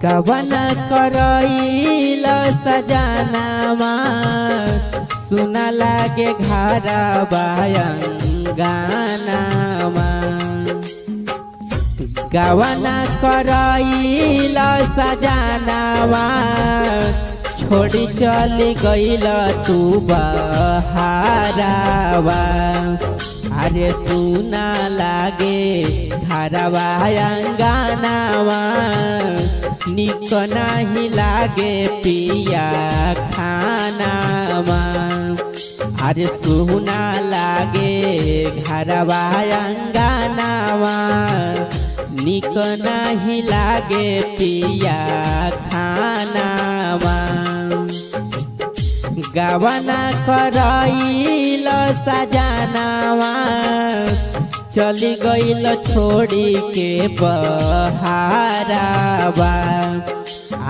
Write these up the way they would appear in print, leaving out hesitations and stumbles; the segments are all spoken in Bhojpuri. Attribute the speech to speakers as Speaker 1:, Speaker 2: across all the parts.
Speaker 1: कवन करइल सजनामा सुना लागे घरवा अंगनामा। कवन करइल सजनामा छोड़ी चली गइल तू बहारावा। अरे सुना लागे घरवा अंगनावा निक नहीं लागे पिया खानावा। अरे सुना लागे घरवा अंगनावा निक नहीं लागे पिया खानावा। गवना करइल सजनावा चली गइल छोड़ी के बहारावा।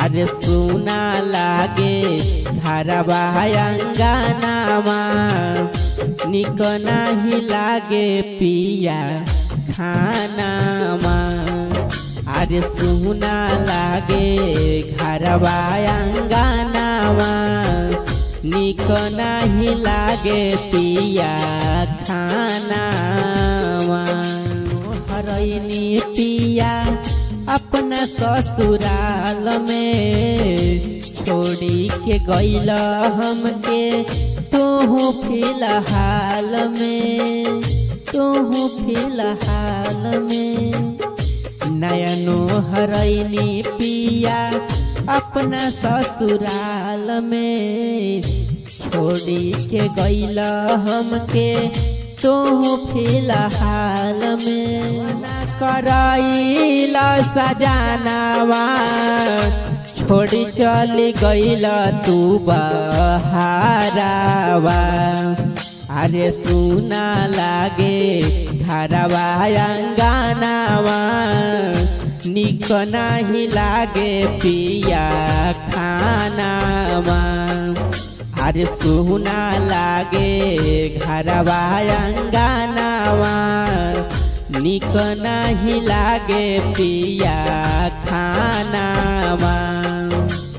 Speaker 1: अरे सुना लागे घरवा अंगनावा निक नहीं लागे पिया खानावा। अरे सुना लागे घरवा अंगनावा निक नहीं लागे पिया खानावा। हरैनी पिया अपना ससुराल में छोड़ी के गइल हमके तोहू फिलहाल में नयनो हरैनी पिया अपना ससुराल में छोड़ी के गइल हमके तोहू फिलहाल में। करइल सजनावा छोड़ी चली गइल तू बहारावा। अरे सुना लागे घरवा अंगनावा निक नहीं लागे पिया खानावा। अरे सुना लागे घरवा अंगनावा निक नहीं लागे पिया खानावा।